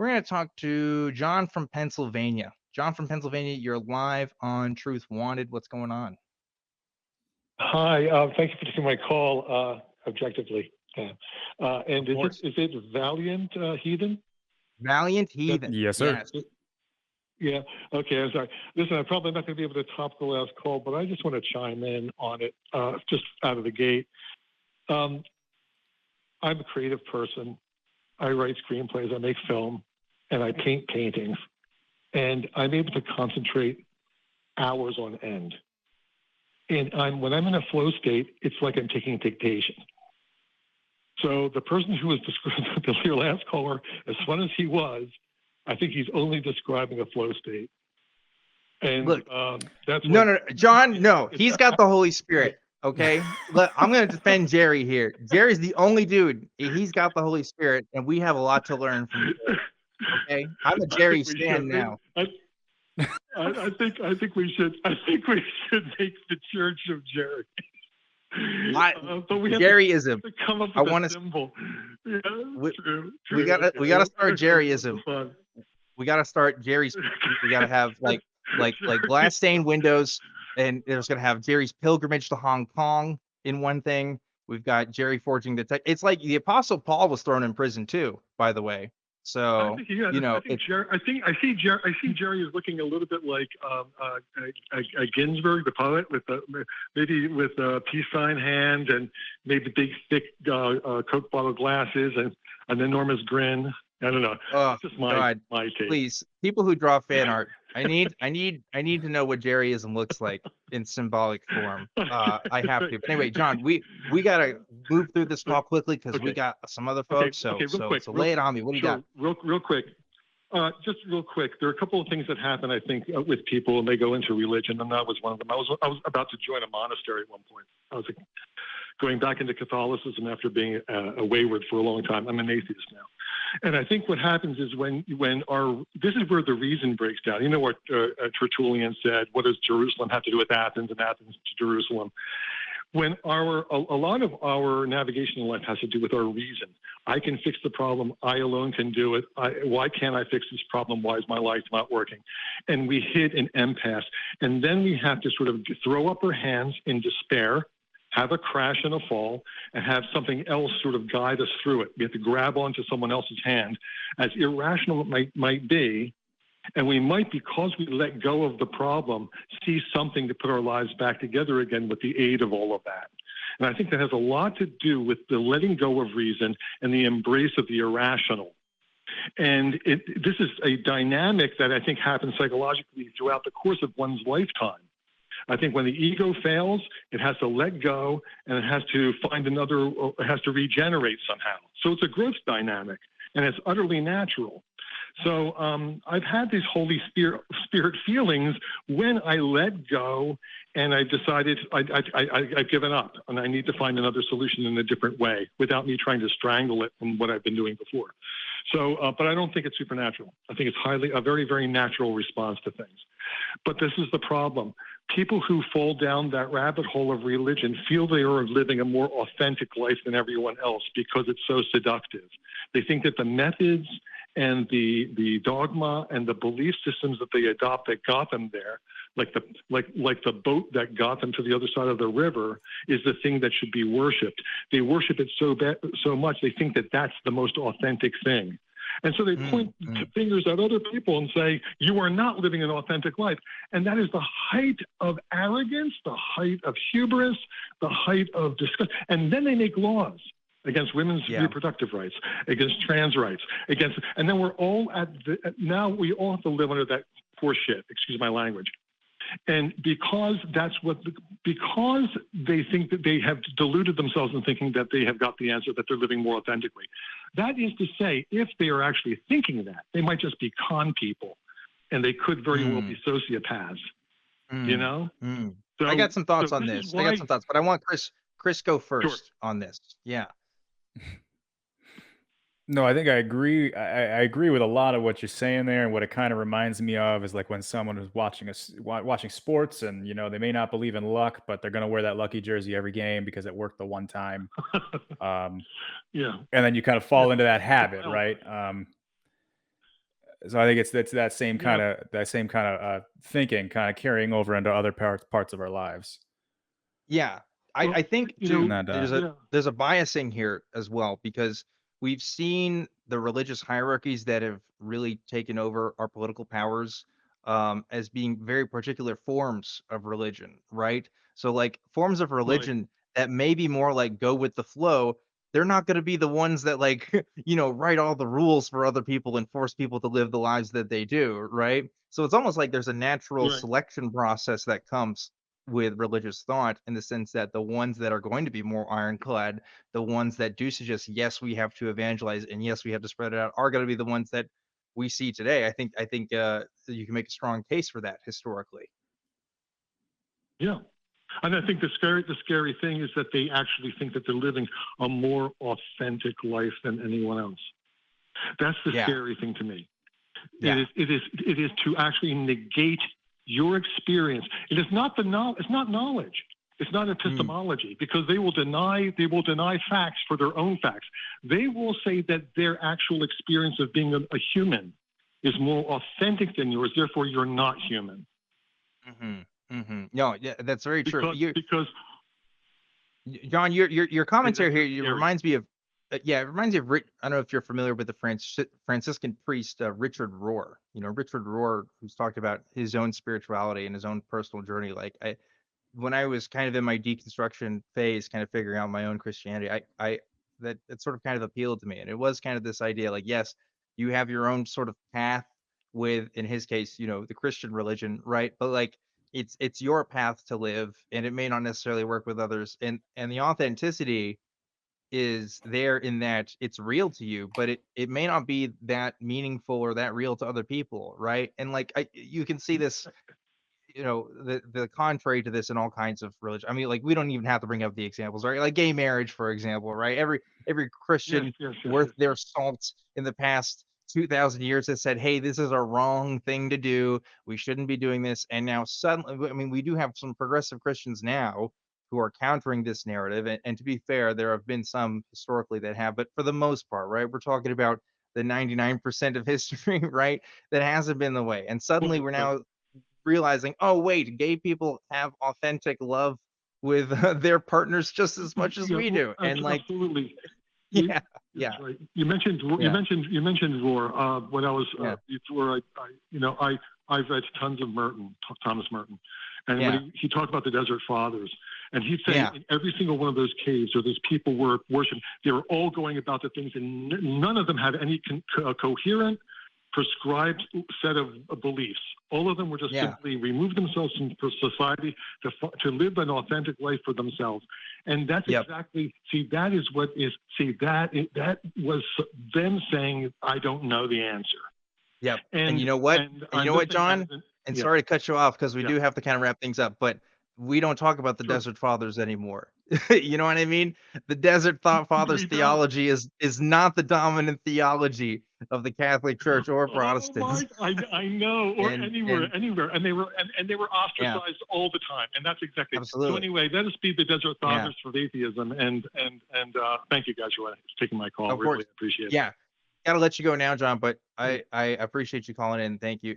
We're going to talk to John from Pennsylvania. John from Pennsylvania, you're live on Truth Wanted. What's going on? Hi, thank you for taking my call, objectively. And is it Valiant Heathen? Valiant Heathen. Yes, sir. Yes. Yeah. Okay. I'm sorry. Listen, I'm probably not going to be able to top the last call, but I just want to chime in on it just out of the gate. I'm a creative person. I write screenplays, I make film, and I paint paintings. And I'm able to concentrate hours on end. And when I'm in a flow state, it's like I'm taking dictation. So the person who was describing your last caller, as fun as he was, I think he's only describing a flow state. And look, that's no, John, no, he's got the Holy Spirit. Okay, I'm going to defend Jerry here. Jerry's the only dude. He's got the Holy Spirit, and we have a lot to learn from Jerry. Okay, I'm a Jerry stan now. I think we should make the Church of Jerry. But we Jerryism. To come up with a symbol. Yeah, we gotta start Jerryism. We gotta start Jerry's. We gotta have like glass stained windows, and it's gonna have Jerry's pilgrimage to Hong Kong in one thing. We've got Jerry forging the tech. It's like the Apostle Paul was thrown in prison too, by the way. So I see Jerry is looking a little bit like a Ginsberg, the poet, with maybe with a peace sign hand and maybe big thick Coke bottle glasses and an enormous grin. I don't know. Oh, just my take. Please, people who draw fan art, I need to know what Jerryism looks like in symbolic form. I have to. But anyway, John, we gotta move through this call quickly because we got some other folks. So lay it on me. What do you got? Real quick. Just real quick. There are a couple of things that happen, I think, with people when they go into religion, and that was one of them. I was about to join a monastery at one point. I was going back into Catholicism after being a wayward for a long time. I'm an atheist now. And I think what happens is this is where the reason breaks down. You know what Tertullian said, what does Jerusalem have to do with Athens and Athens to Jerusalem? When a lot of our navigation in life has to do with our reason. I can fix the problem. I alone can do it. Why can't I fix this problem? Why is my life not working? And we hit an impasse. And then we have to sort of throw up our hands in despair, have a crash and a fall, and have something else sort of guide us through it. We have to grab onto someone else's hand, as irrational it might be. And we might, because we let go of the problem, see something to put our lives back together again with the aid of all of that. And I think that has a lot to do with the letting go of reason and the embrace of the irrational. And this is a dynamic that I think happens psychologically throughout the course of one's lifetime. I think when the ego fails, it has to let go and it has to find it has to regenerate somehow. So it's a growth dynamic and it's utterly natural. So I've had these Holy Spirit feelings when I let go and I decided I've given up and I need to find another solution in a different way without me trying to strangle it from what I've been doing before. So, but I don't think it's supernatural. I think it's a very, very natural response to things. But this is the problem. People who fall down that rabbit hole of religion feel they are living a more authentic life than everyone else because it's so seductive. They think that the methods and the dogma and the belief systems that they adopt that got them there, like the boat that got them to the other side of the river, is the thing that should be worshipped. They worship it so much they think that that's the most authentic thing. And so they point fingers at other people and say, you are not living an authentic life. And that is the height of arrogance, the height of hubris, the height of disgust. And then they make laws against women's reproductive rights, against trans rights, and then we're all now we all have to live under that poor shit, excuse my language. And because because they think that they have deluded themselves in thinking that they have got the answer, that they're living more authentically. That is to say, if they are actually thinking that, they might just be con people, and they could very well be sociopaths. You know? So, I got some thoughts on this. I got some thoughts, but I want Chris go first on this. Yeah. No, I think I agree. I agree with a lot of what you're saying there, and what it kind of reminds me of is like when someone is watching sports, and they may not believe in luck, but they're going to wear that lucky jersey every game because it worked the one time. And then you kind of fall into that habit, right? So I think it's Yeah, that same kind of thinking kind of carrying over into other parts of our lives. Yeah. I well, think you too know, And yeah, there's a biasing here as well because we've seen the religious hierarchies that have really taken over our political powers as being very particular forms of religion, right? So like forms of right, religion that may be more like go with the flow, they're not going to be the ones that like write all the rules for other people and force people to live the lives that they do, right? So it's almost like there's a natural right. selection process that comes with religious thought in the sense that the ones that are going to be more ironclad, the ones that do suggest, yes, we have to evangelize and yes, we have to spread it out, are going to be the ones that we see today. I think you can make a strong case for that historically. Yeah. And I think the scary thing is that they actually think that they're living a more authentic life than anyone else. That's the Yeah, scary thing to me. yeah, It is to actually negate your experience. It is not the knowledge. It's not knowledge. It's not mm, epistemology because they will deny facts for their own facts. They will say that their actual experience of being a human is more authentic than yours. Therefore, you're not human no, yeah, that's very true. because John, your commentary here that's it scary. reminds me of yeah, it reminds me of I don't know if you're familiar with the Franciscan priest Richard Rohr. Richard Rohr, who's talked about his own spirituality and his own personal journey. Like when I was kind of in my deconstruction phase, kind of figuring out my own Christianity, I that it sort of kind of appealed to me, and it was kind of this idea, like, yes, you have your own sort of path with, in his case, the Christian religion, right? But like, it's your path to live, and it may not necessarily work with others, and the authenticity is there in that it's real to you, but it may not be that meaningful or that real to other people, right? And like, you can see this the contrary to this in all kinds of religion. I mean, like we don't even have to bring up the examples, right? Like gay marriage, for example, right? Every Yes, Christian yes, yes, worth yes. their salt in the past 2,000 years has said, hey, this is a wrong thing to do. We shouldn't be doing this. And now suddenly, I mean, we do have some progressive Christians now who are countering this narrative. And to be fair, there have been some historically that have, but for the most part, right? We're talking about the 99% of history, right? That hasn't been the way. And suddenly Right, we're right. now realizing, oh wait, gay people have authentic love with their partners just as much as Yeah, we well, do. And like, absolutely. You, yeah, that's yeah, right. You mentioned Roar. When I was yeah, before I've read tons of Thomas Merton, and yeah, when he talked about the Desert Fathers, and he'd say yeah, in every single one of those caves where those people were worshiping, they were all going about the things, and none of them had any coherent, prescribed set of beliefs. All of them were just yeah, simply remove themselves from society to live an authentic life for themselves. And that's yep, exactly, see, that is what is, see, that was them saying, I don't know the answer. yep. And you And, know what? and And you I'm know what, listening, John? And yeah, sorry to cut you off because we yeah, do have to kind of wrap things up, but we don't talk about the sure. Desert Fathers anymore. You know what I mean? The Desert Fathers We don't. theology is not the dominant theology of the Catholic Church or Oh Protestants. my! I know, or And anywhere, and they were yeah, ostracized all the time, and that's exactly. So absolutely. anyway, let us be the Desert Yeah, Fathers for atheism, and thank you guys for taking my call. of Really course. appreciate it. Yeah. Gotta let you go now, John, but Yeah. I appreciate you calling in. Thank you.